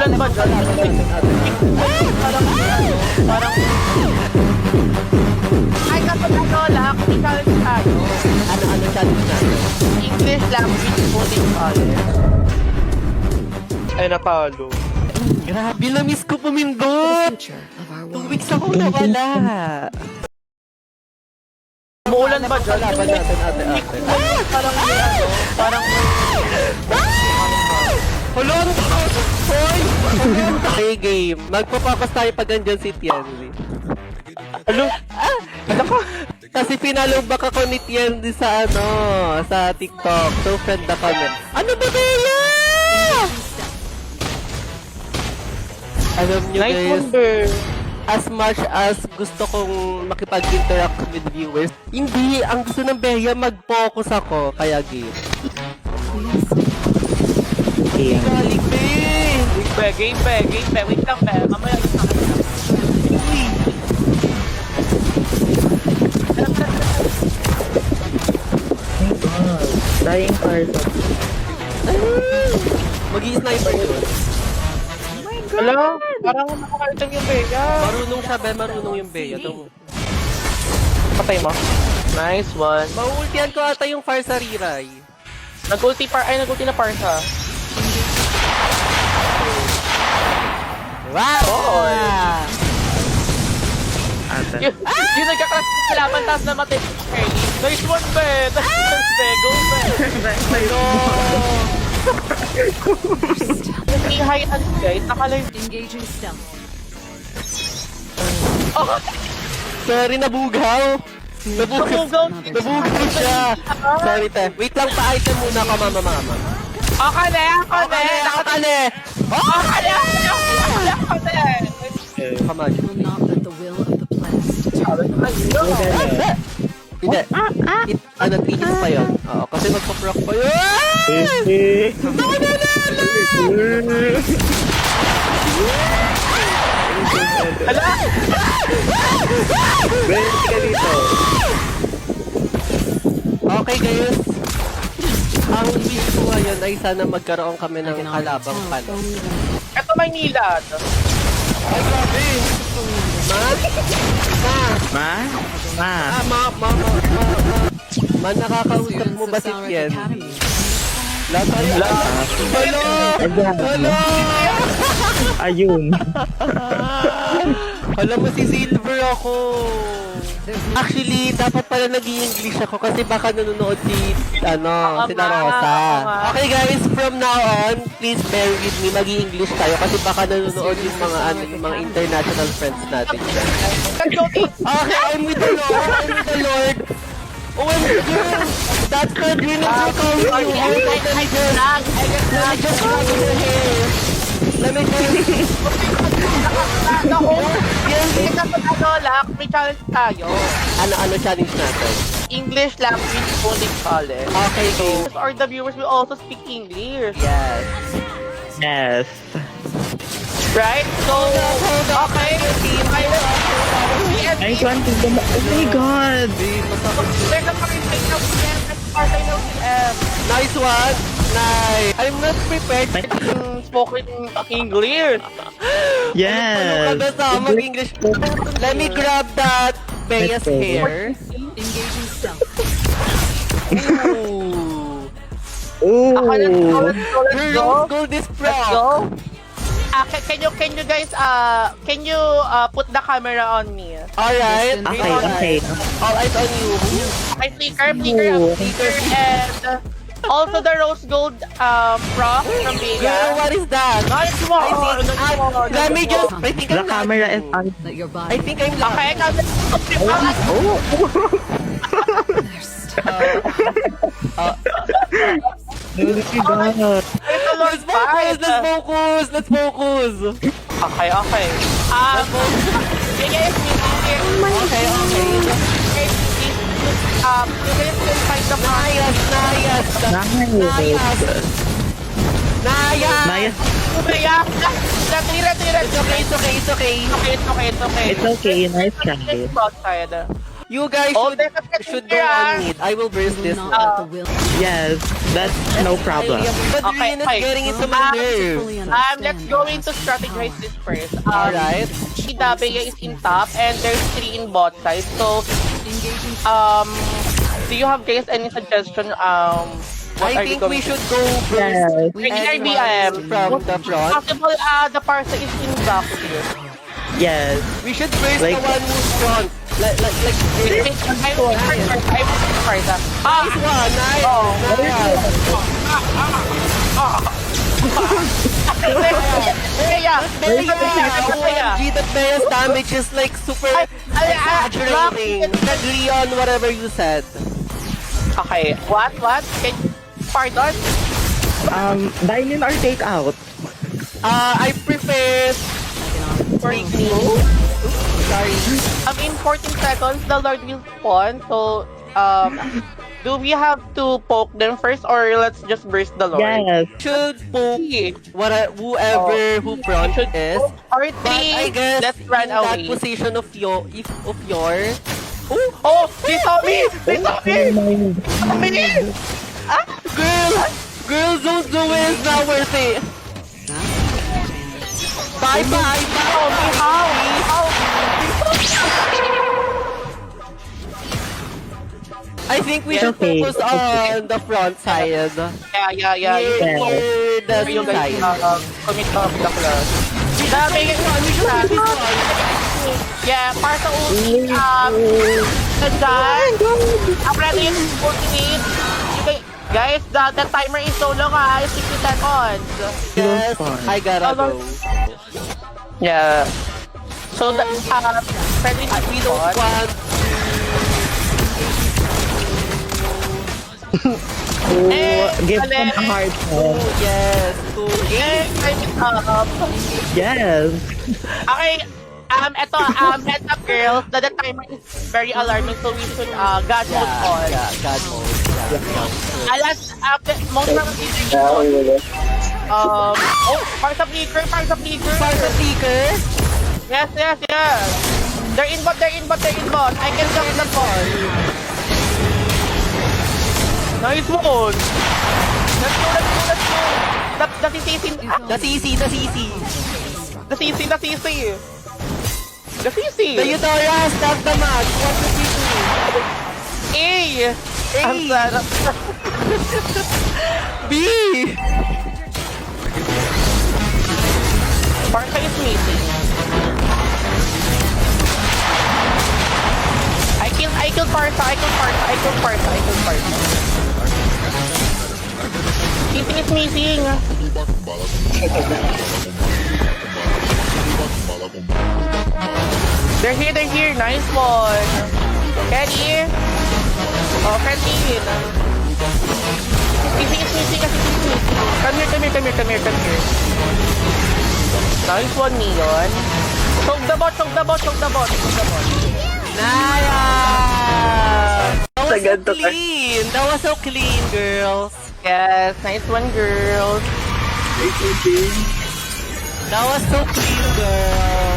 Umuulan ba dyan? Parang... Ay, kapag ano lang, challenge tayo. Ano challenge natin? English language coding challenge. Ay, napalo. Grabe, na-miss ko pumindot! 2 weeks ako nawala. Umuulan ba dyan? Laban natin, ate. Parang may ano, parang... Hulon! Hoy! Okay, game. Magpapapas tayo pag andyan si Tianli. Ano? Ano ka? Kasi pinalubak ako ni Tianli sa sa TikTok. So, friend na kami. Ano ba kaya? Alam nyo Nice guys, wonder. as much as gusto kong makipag-interact with viewers, hindi, ang gusto ng Bea, mag-focus ako, kaya game. Galing, Be! Game be. Wait lang, be. Mamaya yung sa akin. Dying person. Mag-i-sniper yun. Hello? Parang nakakalitan yung Bea. Marunong siya, Be, marunong yung Bea. Patay mo. Nice one. Maultihan ko ata yung fire sa Riray. Nag-ulti na Parsa. Wow! Yung nagkaklas sa laban, tapos namatay si Kelly. Nice one, be! Nice one, be! Go, be! Nag-i-high hand, guys. Nakalive. Engaging stealth. Oh! Sorry, nabugaw. Nabugaw siya. Sorry, te. Wait lang, pa-item muna ka, mama. Okay na! Kamag. Will not let the will of the blessed. Hindi. Tigis pa yun. Oo, kasi magpa-proc pa yun. Hala! Bench ka dito. Okay, guys. Ang wish ko ngayon ay sana magkaroon kami ng kalabang pala. Ito may nilad. Ay, grabe. Ma, nakakausap mo ba si Tien? Hello! Ayun. Alam mo, si Silver ako. Actually, dapat pala nag-i-English ako kasi baka nanonood sila Rosa. Okay guys, from now on, please bear with me, mag-i-English tayo kasi baka nanonood yung mga international friends natin. Okay, I'm with the Lord. OMG! That's the dream of the coming. Let me just rub your hair. Let me just... May challenge tayo. Ano challenge natin? English language coding challenge. Okay, game. Or the viewers will also speak English. Yes. Yes. Right? So, okay. I want to go. Oh my god. There's a participate na partay na UCM. Nice one. Nice. I'm not prepared. Spoken English. Yes. Ano ka ba mag-English? Let me grab that Bea's hair. Engaging stealth. Ooh. Ooh. Let's go. Gold is Let's pro. go. Can you guys put the camera on me? Alright. Okay. All eyes on you. I flicker, and also the rose gold pro from Girl, Vega. what is that? Nice one. Let me just... I think The I'm camera is on. Let your I body think I'm Okay, Let's focus. Okay. You guys can find the Nayas. Tira. It's okay. It's okay. Nice try. Outside. You guys should go on mid. I will burst will this not one. let the will. Yes. That's no problem. But Okay, Rian is okay. getting into my nerves. Fully Let's understand go my into strategize this first. Alright. Ida, Bea is in top, and there's 3 in bot side. So, engaging do you have guys any suggestion? What I are you think going we to should go first. Yes. Regular and BM. from the front. Possible, the Parsa is in back here. Yes. We should first Like- the one who's front. Like Wait, I'm Parsa. nice one, nice. Bea! OMG, that Bea's damage is like super exaggerating. Said Leon, whatever you said. Okay, what? Can pardon? Dine-in or take out? I prefer take me. Sorry. In 14 seconds, the Lord will spawn. So, do we have to poke them first, or let's just burst the Lord? Yes. Should poke Okay. whoever who front Should is. Or But three, I guess let's run in that away. position of yours. Oh, they saw me! They saw me! Girl, don't do it. It's not worth it. Bye. How? I think we should Okay. focus on the front side. Yeah. Near the You guys, side. commit to the class. Yeah, para sa ulti, nandyan. Ang ready yung ultimate. Guys, the timer is so long, 60 seconds. Yes, I gotta go. Yeah. So, friendly We don't want Give them a hard time. yes to Yes. Okay, eto, heads up girls, the timer is very alarming, so we should, God mode on. God mode. Alas, most of the parts of leaker. Parsa Flicker. Yes. They're in bot. I can jump the ball. Nice one. Let's go. The CC. The Eudora stopped the match. What did we do? A. Ang sarap. B! Parsa is missing. I killed Parsa. Missing is missing. They're here. Nice one. Kenny. Oh, Kenny. Missing is missing. Come here. Nice one, Neon. Choke the bot. Naya! That was so clean, girls. Yes, nice one, girls. That was so clean, girls.